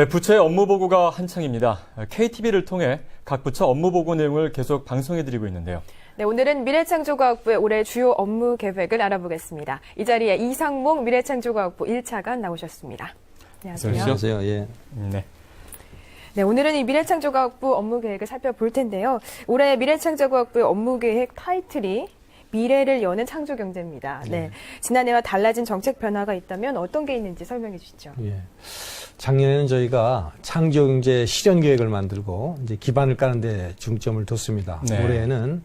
부처의 업무 보고가 한창입니다. KTV를 통해 각 부처 업무 보고 내용을 계속 방송해드리고 있는데요. 네, 오늘은 미래창조과학부의 올해 주요 업무 계획을 알아보겠습니다. 이 자리에 이상목 미래창조과학부 1차관 나오셨습니다. 안녕하세요. 안녕하세요. 예. 네. 네, 오늘은 이 미래창조과학부 업무 계획을 살펴볼 텐데요. 올해 미래창조과학부의 업무 계획 타이틀이 미래를 여는 창조경제입니다. 네. 지난해와 달라진 정책 변화가 있다면 어떤 게 있는지 설명해 주시죠. 예. 작년에는 저희가 창조경제 실현 계획을 만들고 이제 기반을 까는 데 중점을 뒀습니다. 네. 올해는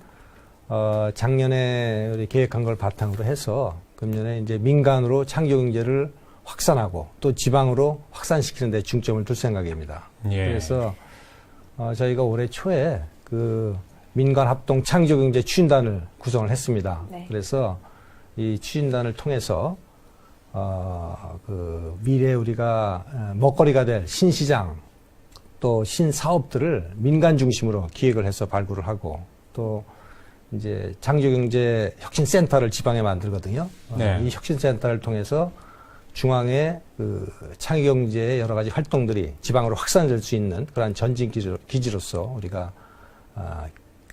작년에 우리 계획한 걸 바탕으로 해서 금년에 이제 민간으로 창조경제를 확산하고 또 지방으로 확산시키는 데 중점을 둘 생각입니다. 예. 그래서 저희가 올해 초에 그 민간 합동 창조경제 추진단을 구성을 했습니다. 네. 그래서 이 추진단을 통해서 그 미래 우리가 먹거리가 될 신시장 또 신사업들을 민간 중심으로 기획을 해서 발굴을 하고 또 이제 창조경제 혁신센터를 지방에 만들거든요. 네. 이 혁신센터를 통해서 중앙에 그 창조경제의 여러 가지 활동들이 지방으로 확산될 수 있는 그러한 전진 기지로서 우리가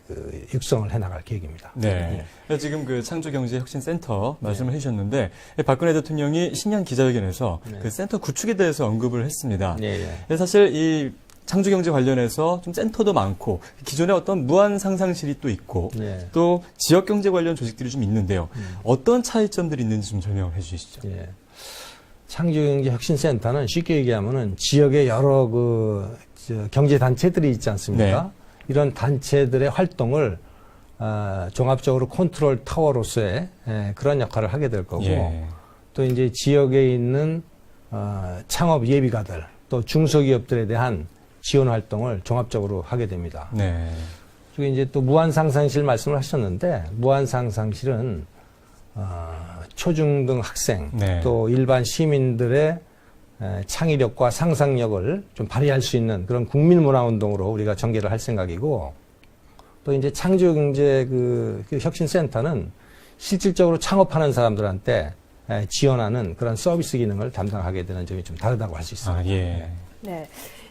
그 육성을 해나갈 계획입니다. 네. 지금 그 창조경제혁신센터 말씀을 해주셨는데 박근혜 대통령이 신년 기자회견에서 네. 그 센터 구축에 대해서 언급을 했습니다. 예, 예. 사실 이 창조경제 관련해서 좀 센터도 많고 기존에 어떤 무한 상상실이 또 있고 네. 또 지역경제 관련 조직들이 좀 있는데요. 어떤 차이점들이 있는지 좀 설명을 해주시죠. 예. 창조경제혁신센터는 쉽게 얘기하면은 지역의 여러 경제 단체들이 있지 않습니까? 네. 이런 단체들의 활동을 종합적으로 컨트롤 타워로서의 그런 역할을 하게 될 거고 예. 또 이제 지역에 있는 창업 예비가들 또 중소기업들에 대한 지원 활동을 종합적으로 하게 됩니다. 네. 그리고 이제 또 무한상상실 말씀을 하셨는데 무한상상실은 초중등 학생 네. 또 일반 시민들의 창의력과 상상력을 좀 발휘할 수 있는 그런 국민문화운동으로 우리가 전개를 할 생각이고 또 이제 창조경제 그 혁신센터는 실질적으로 창업하는 사람들한테 지원하는 그런 서비스 기능을 담당하게 되는 점이 좀 다르다고 할 수 있습니다. 아, 예. 네.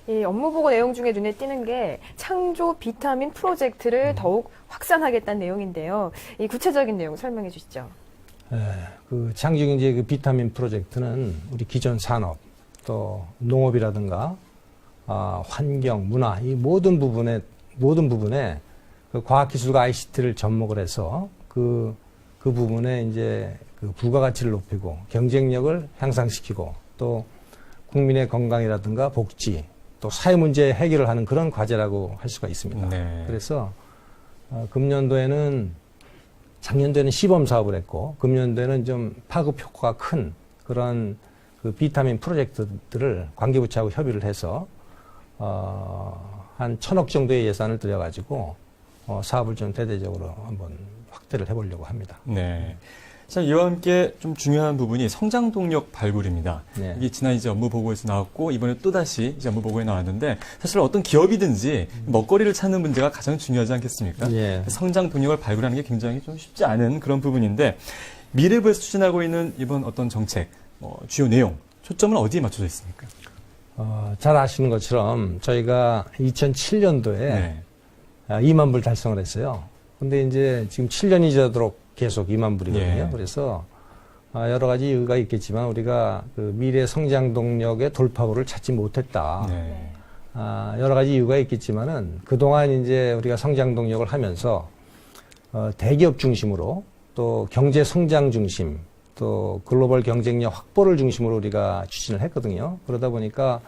이 업무 보고 내용 중에 눈에 띄는 게 창조 비타민 프로젝트를 더욱 확산하겠다는 내용인데요. 이 구체적인 내용 설명해 주시죠. 그 창조경제 그 비타민 프로젝트는 우리 기존 산업 또 농업이라든가 환경, 문화 이 모든 부분에 그 과학기술과 ICT를 접목을 해서 그 부분에 이제 그 부가가치를 높이고 경쟁력을 향상시키고 또 국민의 건강이라든가 복지 또 사회 문제 해결을 하는 그런 과제라고 할 수가 있습니다. 네. 그래서 작년도에는 시범 사업을 했고 금년도에는 좀 파급 효과가 큰 그런 그 비타민 프로젝트들을 관계부처하고 협의를 해서 한 1,000억 정도의 예산을 들여가지고 사업을 좀 대대적으로 한번 확대를 해보려고 합니다. 네. 자, 이와 함께 좀 중요한 부분이 성장 동력 발굴입니다. 네. 이게 지난 이제 업무 보고에서 나왔고 이번에 또 다시 이제 업무 보고에 나왔는데 사실 어떤 기업이든지 먹거리를 찾는 문제가 가장 중요하지 않겠습니까? 예. 성장 동력을 발굴하는 게 굉장히 좀 쉽지 않은 그런 부분인데 미래부에서 추진하고 있는 이번 어떤 정책, 주요 내용, 초점은 어디에 맞춰져 있습니까? 잘 아시는 것처럼 저희가 2007년도에 네. 2만 불 달성을 했어요. 근데 이제 지금 7년이 지나도록 계속 2만 불이거든요. 예. 그래서 여러 가지 이유가 있겠지만 우리가 그 미래 성장 동력의 돌파구를 찾지 못했다. 네. 여러 가지 이유가 있겠지만은 그동안 이제 우리가 성장 동력을 하면서 대기업 중심으로 또 경제 성장 중심 또 글로벌 경쟁력 확보를 중심으로 우리가 추진을 했거든요. 그러다 보니까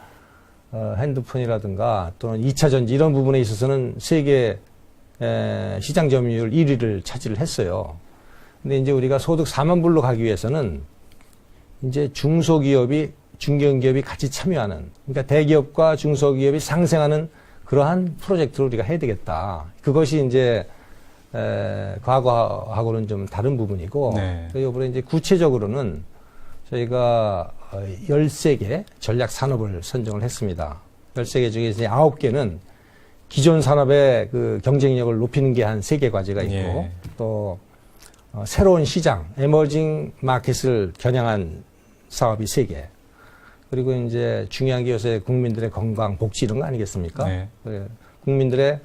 핸드폰이라든가 또는 2차 전지 이런 부분에 있어서는 세계 시장 점유율 1위를 차지를 했어요. 근데 이제 우리가 소득 4만 불로 가기 위해서는 이제 중소기업이 중견기업이 같이 참여하는 그러니까 대기업과 중소기업이 상생하는 그러한 프로젝트를 우리가 해야 되겠다. 그것이 이제 과거하고는 좀 다른 부분이고 네. 이번에 이제 구체적으로는 저희가 13개 전략 산업을 선정을 했습니다. 13개 중에서 9개는 기존 산업의 그 경쟁력을 높이는 게 한 3개 과제가 있고 예. 또 새로운 시장, 에머징 마켓을 겨냥한 사업이 3개. 그리고 이제 중요한 게 요새 국민들의 건강, 복지 이런 거 아니겠습니까? 네. 국민들의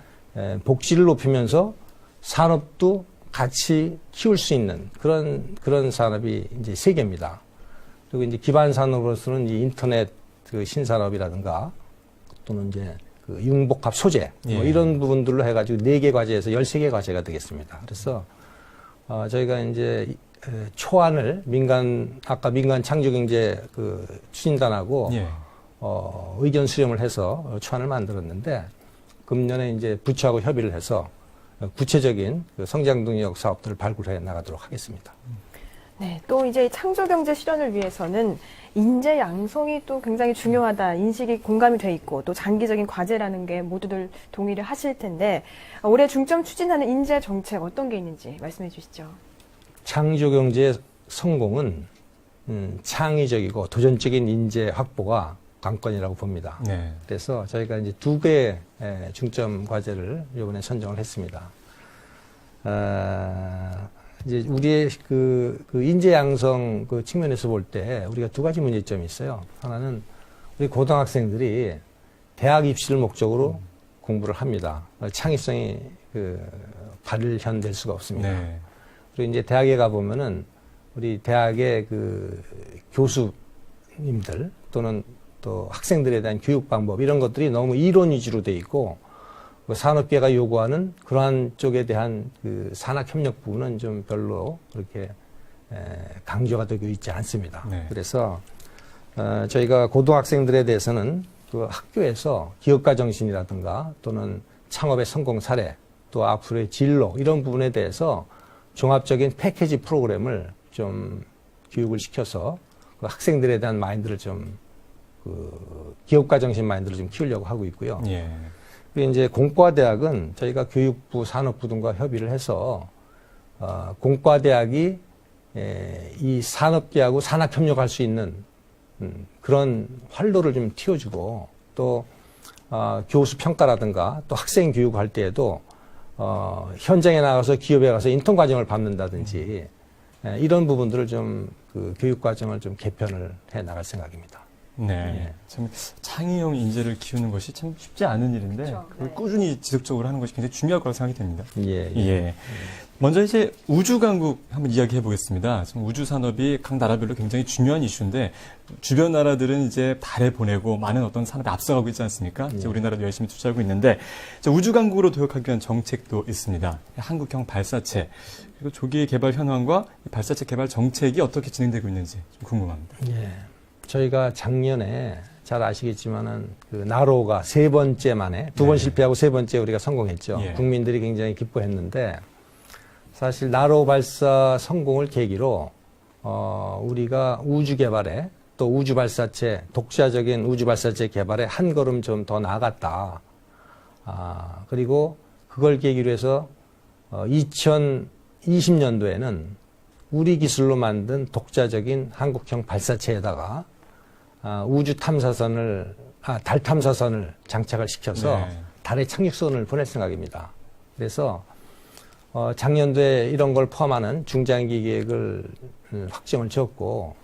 복지를 높이면서 산업도 같이 키울 수 있는 그런 산업이 이제 세 개입니다. 그리고 이제 기반 산업으로서는 이 인터넷 그 신산업이라든가 또는 이제 그 융복합 소재 뭐 예. 이런 부분들로 해가지고 4개 과제에서 13개 과제가 되겠습니다. 그래서 저희가 이제 초안을 아까 민간 창조경제 그 추진단하고 예. 의견 수렴을 해서 초안을 만들었는데 금년에 이제 부처하고 협의를 해서 구체적인 그 성장 동력 사업들을 발굴해 나가도록 하겠습니다. 네, 또 이제 창조경제 실현을 위해서는 인재 양성이 또 굉장히 중요하다 인식이 공감이 돼 있고 또 장기적인 과제라는 게 모두들 동의를 하실 텐데 올해 중점 추진하는 인재 정책 어떤 게 있는지 말씀해 주시죠. 창조경제의 성공은 창의적이고 도전적인 인재 확보가 관건이라고 봅니다. 네. 그래서 저희가 이제 2개의 중점 과제를 이번에 선정을 했습니다. 이제 우리의 그 인재 양성 그 측면에서 볼 때 우리가 2가지 문제점이 있어요. 하나는 우리 고등학생들이 대학 입시를 목적으로 공부를 합니다. 창의성이 발현될 수가 없습니다. 네. 그리고 이제 대학에 가보면은 우리 대학의 그 교수님들 또는 또 학생들에 대한 교육 방법 이런 것들이 너무 이론 위주로 돼 있고 그 산업계가 요구하는 그러한 쪽에 대한 그 산학협력 부분은 좀 별로 그렇게 강조가 되고 있지 않습니다. 네. 그래서 저희가 고등학생들에 대해서는 그 학교에서 기업가 정신이라든가 또는 창업의 성공 사례 또 앞으로의 진로 이런 부분에 대해서 종합적인 패키지 프로그램을 좀 교육을 시켜서 그 학생들에 대한 마인드를 좀 그 기업가 정신 마인드를 좀 키우려고 하고 있고요. 예. 그리고 이제 공과대학은 저희가 교육부, 산업부 등과 협의를 해서 공과대학이 이 산업계하고 산학협력할 수 있는 그런 활로를 좀 틔워주고 또 교수 평가라든가 또 학생 교육할 때에도 현장에 나가서 기업에 가서 인턴 과정을 밟는다든지 이런 부분들을 좀 그 교육 과정을 좀 개편을 해 나갈 생각입니다. 네. 예. 참 창의형 인재를 키우는 것이 참 쉽지 않은 일인데 그렇죠. 그걸 네. 꾸준히 지속적으로 하는 것이 굉장히 중요할 거라고 생각이 됩니다. 예. 예. 먼저 이제 우주 강국 한번 이야기해 보겠습니다. 지금 우주 산업이 각 나라별로 굉장히 중요한 이슈인데 주변 나라들은 이제 달에 보내고 많은 어떤 산업에 앞서가고 있지 않습니까? 이제 우리나라도 열심히 투자하고 있는데 우주 강국으로 도약하기 위한 정책도 있습니다. 한국형 발사체 그리고 조기 개발 현황과 발사체 개발 정책이 어떻게 진행되고 있는지 좀 궁금합니다. 예. 저희가 작년에 잘 아시겠지만은 그 나로가 3번째 만에 2번 네. 실패하고 3번째 우리가 성공했죠. 예. 국민들이 굉장히 기뻐했는데 사실 나로 발사 성공을 계기로 우리가 우주 개발에 또 우주 발사체 독자적인 우주 발사체 개발에 한 걸음 좀 더 나아갔다. 그리고 그걸 계기로 해서 2020년도에는 우리 기술로 만든 독자적인 한국형 발사체에다가 우주 탐사선을 달 탐사선을 장착을 시켜서 네. 달에 착륙선을 보낼 생각입니다. 그래서 작년도에 이런 걸 포함하는 중장기 계획을 확정을 지었고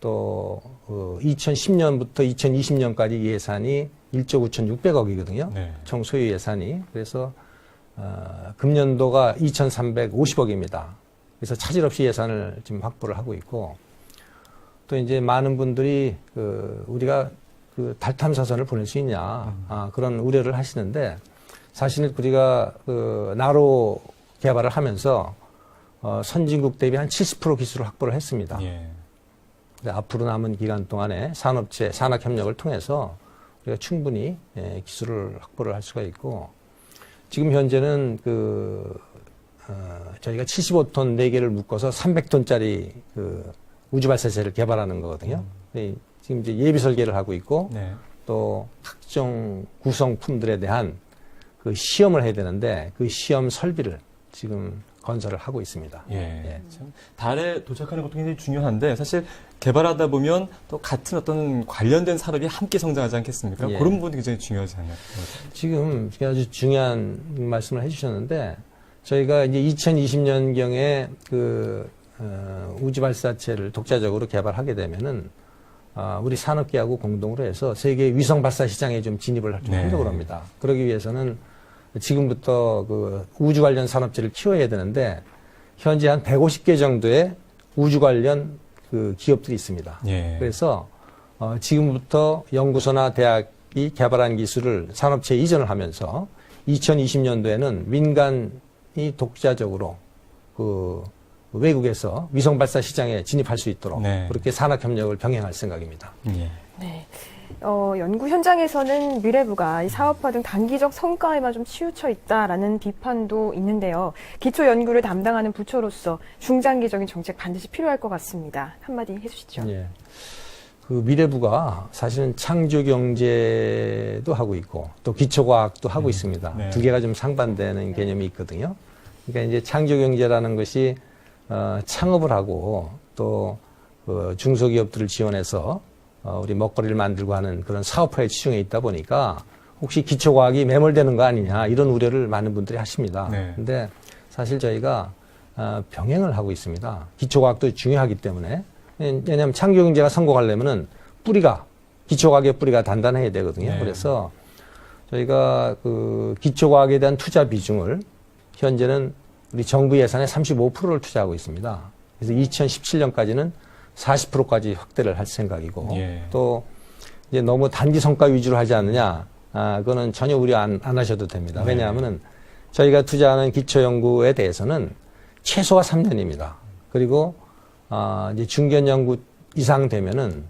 또 2010년부터 2020년까지 예산이 1조 9,600억이거든요. 네. 총 소유 예산이. 그래서 금년도가 2,350억입니다. 그래서 차질 없이 예산을 지금 확보를 하고 있고 또 이제 많은 분들이 우리가 그 달 탐사선을 보낼 수 있냐 그런 우려를 하시는데 사실은 우리가 나로 개발을 하면서 선진국 대비 한 70% 기술을 확보를 했습니다. 예. 앞으로 남은 기간 동안에 산업체 산학 협력을 통해서 우리가 충분히 기술을 확보를 할 수가 있고 지금 현재는 저희가 75톤 4개를 묶어서 300톤짜리 우주 발사체를 개발하는 거거든요. 지금 이제 예비 설계를 하고 있고 네. 또 각종 구성품들에 대한 그 시험을 해야 되는데 그 시험 설비를 지금 건설을 하고 있습니다. 예. 참 달에 도착하는 것도 굉장히 중요한데 사실 개발하다 보면 또 같은 어떤 관련된 산업이 함께 성장하지 않겠습니까? 예. 그런 부분이 굉장히 중요하지 않나요? 지금 아주 중요한 말씀을 해주셨는데 저희가 이제 2020년경에 우주 발사체를 독자적으로 개발하게 되면은 우리 산업계하고 공동으로 해서 세계 위성 발사 시장에 좀 진입을 좀 네. 하려고 합니다. 그러기 위해서는 지금부터 그 우주 관련 산업체를 키워야 되는데 현재 한 150개 정도의 우주 관련 그 기업들이 있습니다. 예. 그래서 지금부터 연구소나 대학이 개발한 기술을 산업체에 이전을 하면서 2020년도에는 민간이 독자적으로 그 외국에서 위성 발사 시장에 진입할 수 있도록 네. 그렇게 산학 협력을 병행할 생각입니다. 예. 네. 연구 현장에서는 미래부가 이 사업화 등 단기적 성과에만 좀 치우쳐 있다라는 비판도 있는데요. 기초 연구를 담당하는 부처로서 중장기적인 정책 반드시 필요할 것 같습니다. 한마디 해주시죠. 예. 그 미래부가 사실은 창조 경제도 하고 있고 또 기초과학도 하고 있습니다. 네. 두 개가 좀 상반되는 개념이 있거든요. 그러니까 이제 창조 경제라는 것이 창업을 하고 또 중소기업들을 지원해서 우리 먹거리를 만들고 하는 그런 사업화에 치중해 있다 보니까 혹시 기초과학이 매몰되는 거 아니냐 이런 우려를 많은 분들이 하십니다. 네. 근데 사실 저희가 병행을 하고 있습니다. 기초과학도 중요하기 때문에 왜냐하면 창조경제가 성공하려면은 기초과학의 뿌리가 단단해야 되거든요. 네. 그래서 저희가 그 기초과학에 대한 투자 비중을 현재는 우리 정부 예산의 35%를 투자하고 있습니다. 그래서 2017년까지는 40%까지 확대를 할 생각이고 예. 또 이제 너무 단기 성과 위주로 하지 않느냐, 그거는 전혀 우려 안 하셔도 됩니다. 네. 왜냐하면은 저희가 투자하는 기초 연구에 대해서는 최소가 3년입니다. 그리고 이제 중견 연구 이상 되면은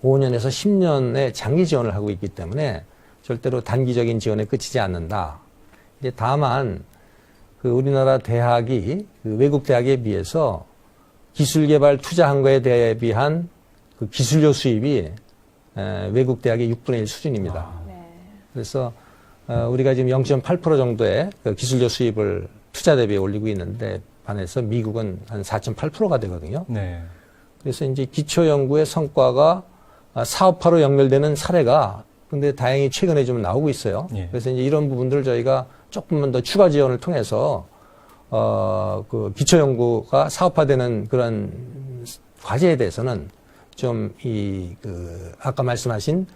5년에서 10년의 장기 지원을 하고 있기 때문에 절대로 단기적인 지원에 그치지 않는다. 이제 다만 그 우리나라 대학이 그 외국 대학에 비해서 기술 개발 투자한 거에 대비한 그 기술료 수입이 외국 대학의 6분의 1 수준입니다. 네. 그래서 우리가 지금 0.8% 정도의 그 기술료 수입을 투자 대비에 올리고 있는데 반해서 미국은 한 4.8%가 되거든요. 네. 그래서 이제 기초 연구의 성과가 사업화로 연결되는 사례가 근데 다행히 최근에 좀 나오고 있어요. 예. 그래서 이제 이런 부분들을 저희가 조금만 더 추가 지원을 통해서 그 기초 연구가 사업화되는 그런 과제에 대해서는 좀 아까 말씀하신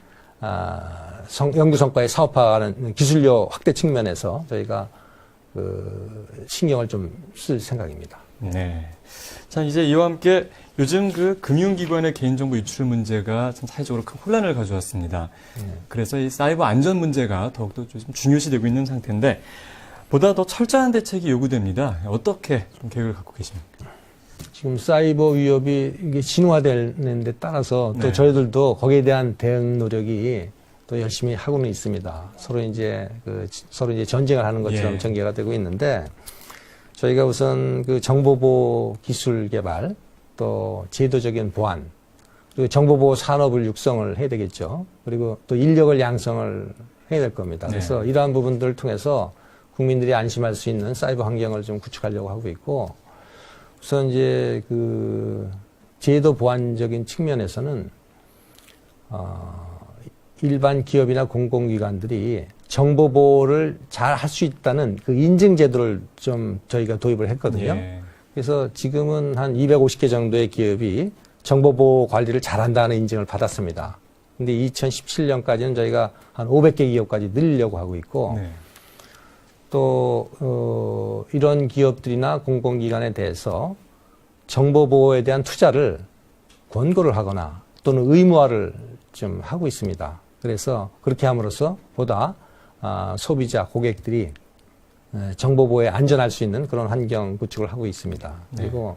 연구 성과의 사업화하는 기술료 확대 측면에서 저희가 신경을 좀 쓸 생각입니다. 네. 자, 이제 이와 함께 요즘 그 금융기관의 개인정보 유출 문제가 참 사회적으로 큰 혼란을 가져왔습니다. 그래서 이 사이버 안전 문제가 더욱더 좀 중요시되고 있는 상태인데 보다 더 철저한 대책이 요구됩니다. 어떻게 좀 계획을 갖고 계십니까? 지금 사이버 위협이 이게 진화되는 데 따라서 또 네. 저희들도 거기에 대한 대응 노력이 또 열심히 하고는 있습니다. 서로 이제 전쟁을 하는 것처럼 예. 전개가 되고 있는데 저희가 우선 그 정보보호 기술 개발 또 제도적인 보완 그리고 정보보호 산업을 육성을 해야 되겠죠. 그리고 또 인력을 양성을 해야 될 겁니다. 네. 그래서 이러한 부분들을 통해서 국민들이 안심할 수 있는 사이버 환경을 좀 구축하려고 하고 있고 우선 이제 그 제도 보완적인 측면에서는 일반 기업이나 공공기관들이 정보 보호를 잘 할 수 있다는 그 인증 제도를 좀 저희가 도입을 했거든요. 예. 그래서 지금은 한 250개 정도의 기업이 정보 보호 관리를 잘한다는 인증을 받았습니다. 근데 2017년까지는 저희가 한 500개 기업까지 늘리려고 하고 있고 네. 또 이런 기업들이나 공공기관에 대해서 정보 보호에 대한 투자를 권고를 하거나 또는 의무화를 좀 하고 있습니다. 그래서 그렇게 함으로써 보다 소비자, 고객들이 정보 보호에 안전할 수 있는 그런 환경 구축을 하고 있습니다. 그리고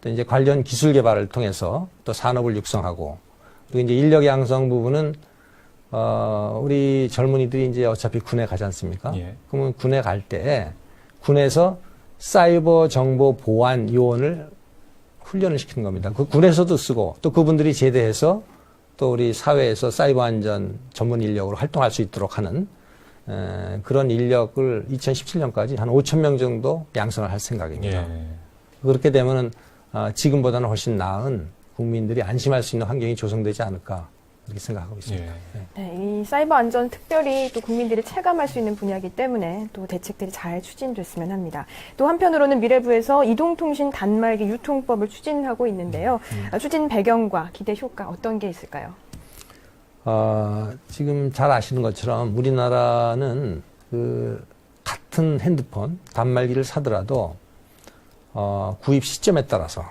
또 이제 관련 기술 개발을 통해서 또 산업을 육성하고 그리고 이제 인력 양성 부분은 우리 젊은이들이 이제 어차피 군에 가지 않습니까? 예. 그러면 군에 갈 때 군에서 사이버 정보 보안 요원을 훈련을 시키는 겁니다. 그 군에서도 쓰고 또 그분들이 제대해서 또 우리 사회에서 사이버 안전 전문 인력으로 활동할 수 있도록 하는 그런 인력을 2017년까지 한 5,000명 정도 양성을 할 생각입니다. 예. 그렇게 되면은 지금보다는 훨씬 나은 국민들이 안심할 수 있는 환경이 조성되지 않을까 그렇게 생각하고 있습니다. 예. 네. 네, 이 사이버 안전 특별히 또 국민들이 체감할 수 있는 분야이기 때문에 또 대책들이 잘 추진됐으면 합니다. 또 한편으로는 미래부에서 이동통신 단말기 유통법을 추진하고 있는데요. 추진 배경과 기대 효과 어떤 게 있을까요? 지금 잘 아시는 것처럼 우리나라는 그 같은 핸드폰 단말기를 사더라도 구입 시점에 따라서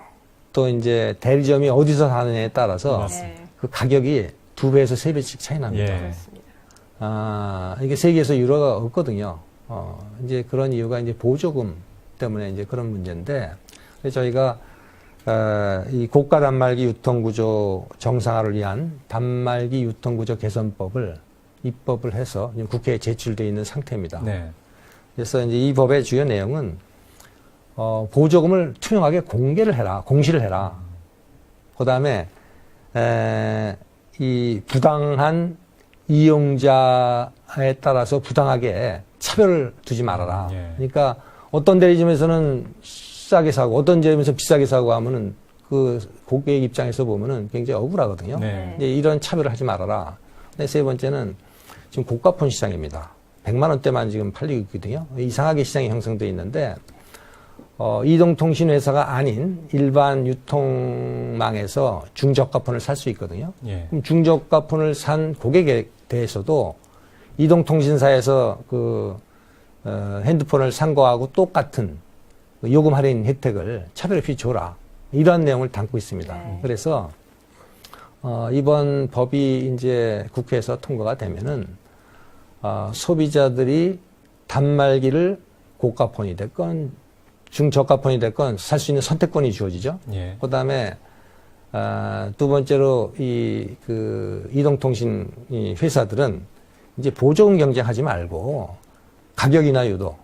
또 이제 대리점이 어디서 사느냐에 따라서 맞습니다. 그 가격이 2배에서 3배씩 차이 납니다. 예. 그렇습니다. 이게 세계에서 유료가 없거든요. 이제 그런 이유가 이제 보조금 때문에 이제 그런 문제인데, 그래서 저희가, 이 고가 단말기 유통구조 정상화를 위한 단말기 유통구조 개선법을 입법을 해서 지금 국회에 제출되어 있는 상태입니다. 네. 그래서 이제 이 법의 주요 내용은, 보조금을 투명하게 공시를 해라. 그 다음에, 이 부당한 이용자에 따라서 부당하게 차별을 두지 말아라. 예. 그러니까 어떤 대리점에서는 싸게 사고 어떤 대리점에서 비싸게 사고 하면은 그 고객 입장에서 보면은 굉장히 억울하거든요. 네. 이제 이런 차별을 하지 말아라. 근데 세 번째는 지금 고가폰 시장입니다. 100만 원대만 지금 팔리고 있거든요. 이상하게 시장이 형성되어 있는데 이동통신 회사가 아닌 일반 유통망에서 중저가폰을 살 수 있거든요. 예. 그럼 중저가폰을 산 고객에 대해서도 이동통신사에서 핸드폰을 산 거하고 똑같은 요금 할인 혜택을 차별 없이 줘라. 이런 내용을 담고 있습니다. 네. 그래서 이번 법이 이제 국회에서 통과가 되면은 소비자들이 단말기를 고가폰이 됐건 중저가폰이 됐건 살 수 있는 선택권이 주어지죠. 예. 그 다음에, 두 번째로 이동통신 회사들은 이제 보조금 경쟁하지 말고 가격이나 유도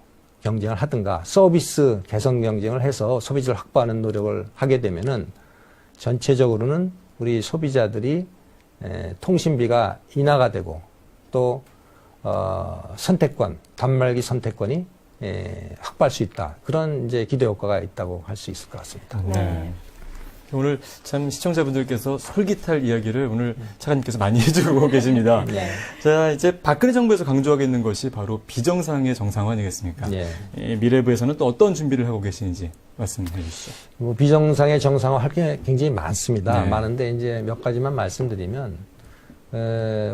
경쟁을 하든가 서비스 개선 경쟁을 해서 소비자를 확보하는 노력을 하게 되면은 전체적으로는 우리 소비자들이 통신비가 인하가 되고 또, 단말기 선택권이 확보할 수 있다. 그런 이제 기대 효과가 있다고 할 수 있을 것 같습니다. 네. 오늘 참 시청자분들께서 솔깃할 이야기를 오늘 차관님께서 많이 해주고 계십니다. 네. 자, 이제 박근혜 정부에서 강조하고 있는 것이 바로 비정상의 정상화 아니겠습니까? 예. 미래부에서는 또 어떤 준비를 하고 계시는지 말씀해 주시죠. 뭐 비정상의 정상화 할 게 굉장히 많습니다. 네. 많은데 이제 몇 가지만 말씀드리면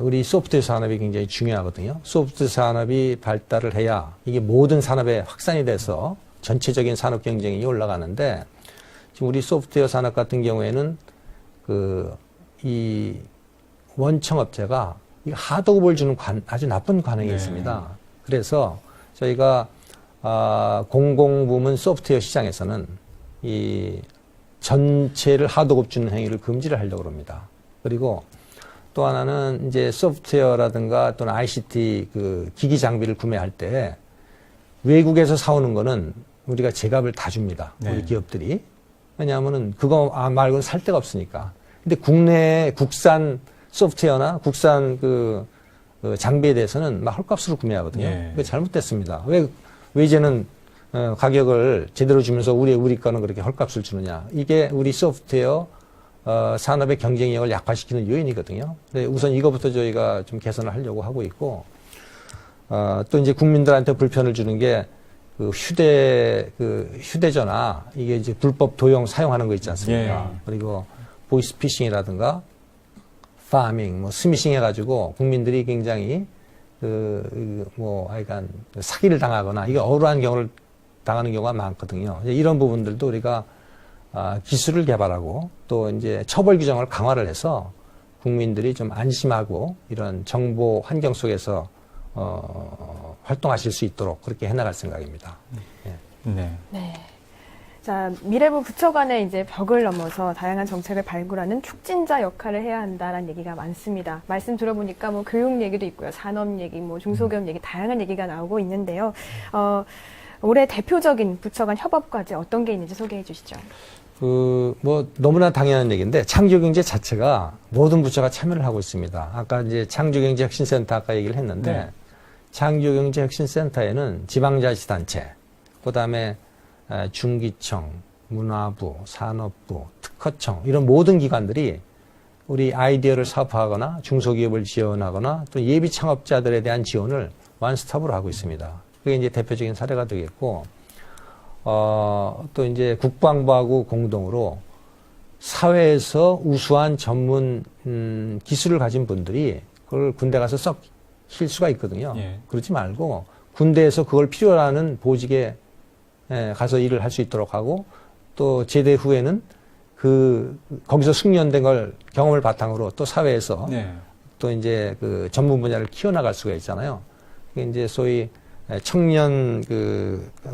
우리 소프트웨어 산업이 굉장히 중요하거든요. 소프트웨어 산업이 발달을 해야 이게 모든 산업에 확산이 돼서 전체적인 산업 경쟁이 올라가는데 지금 우리 소프트웨어 산업 같은 경우에는 이 원청 업체가 이 하도급을 주는 아주 나쁜 관행이 네. 있습니다. 그래서 저희가 공공부문 소프트웨어 시장에서는 이 전체를 하도급 주는 행위를 금지를 하려고 합니다. 그리고 또 하나는 이제 소프트웨어라든가 또는 ICT 기기 장비를 구매할 때 외국에서 사오는 거는 우리가 제값을 다 줍니다. 네. 우리 기업들이. 왜냐하면은 그거 말고는 살 데가 없으니까. 근데 국내 국산 소프트웨어나 국산 장비에 대해서는 막 헐값으로 구매하거든요. 네. 그게 잘못됐습니다. 왜 이제는 가격을 제대로 주면서 우리 거는 그렇게 헐값을 주느냐. 이게 우리 소프트웨어 산업의 경쟁력을 약화시키는 요인이거든요. 근데 우선 이거부터 저희가 좀 개선을 하려고 하고 있고, 또 이제 국민들한테 불편을 주는 게 휴대전화, 이게 이제 불법 도용 사용하는 거 있지 않습니까? 예. 그리고 보이스피싱이라든가, 파밍, 스미싱 해가지고 국민들이 굉장히 하여간 사기를 당하거나 이게 억울한 경우를 당하는 경우가 많거든요. 이제 이런 부분들도 우리가 기술을 개발하고 또 이제 처벌 규정을 강화를 해서 국민들이 좀 안심하고 이런 정보 환경 속에서 활동하실 수 있도록 그렇게 해나갈 생각입니다. 예. 네. 네. 자, 미래부 부처 간에 이제 벽을 넘어서 다양한 정책을 발굴하는 촉진자 역할을 해야 한다라는 얘기가 많습니다. 말씀 들어보니까 뭐 교육 얘기도 있고요. 산업 얘기, 뭐 중소기업 얘기, 다양한 얘기가 나오고 있는데요. 올해 대표적인 부처 간 협업 과제 어떤 게 있는지 소개해 주시죠. 너무나 당연한 얘기인데, 창조경제 자체가 모든 부처가 참여를 하고 있습니다. 아까 이제 창조경제 혁신센터 아까 얘기를 했는데, 네. 창조경제 혁신센터에는 지방자치단체, 그 다음에 중기청, 문화부, 산업부, 특허청, 이런 모든 기관들이 우리 아이디어를 사업화하거나 중소기업을 지원하거나 또 예비 창업자들에 대한 지원을 원스톱으로 하고 있습니다. 그게 이제 대표적인 사례가 되겠고, 또 이제 국방부하고 공동으로 사회에서 우수한 전문 기술을 가진 분들이 그걸 군대 가서 썩힐 수가 있거든요. 예. 그렇지 말고 군대에서 그걸 필요로 하는 보직에 가서 일을 할 수 있도록 하고 또 제대 후에는 거기서 숙련된 걸 경험을 바탕으로 또 사회에서 네. 또 이제 그 전문 분야를 키워나갈 수가 있잖아요. 그게 이제 소위 청년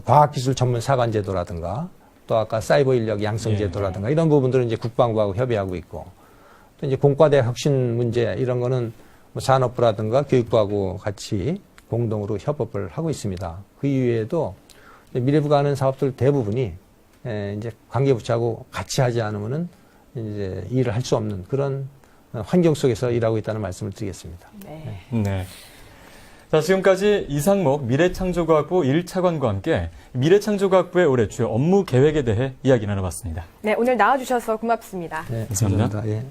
과학기술 전문 사관 제도라든가 또 아까 사이버 인력 양성 제도라든가 이런 부분들은 이제 국방부하고 협의하고 있고 또 이제 공과대 혁신 문제 이런 거는 뭐 산업부라든가 교육부하고 같이 공동으로 협업을 하고 있습니다. 그 이외에도 미래부가 하는 사업들 대부분이 이제 관계부처하고 같이 하지 않으면은 이제 일을 할 수 없는 그런 환경 속에서 일하고 있다는 말씀을 드리겠습니다. 네. 네. 자, 지금까지 이상목 미래창조과학부 1차관과 함께 미래창조과학부의 올해 주요 업무 계획에 대해 이야기 나눠봤습니다. 네, 오늘 나와주셔서 고맙습니다. 네, 감사합니다. 감사합니다. 예.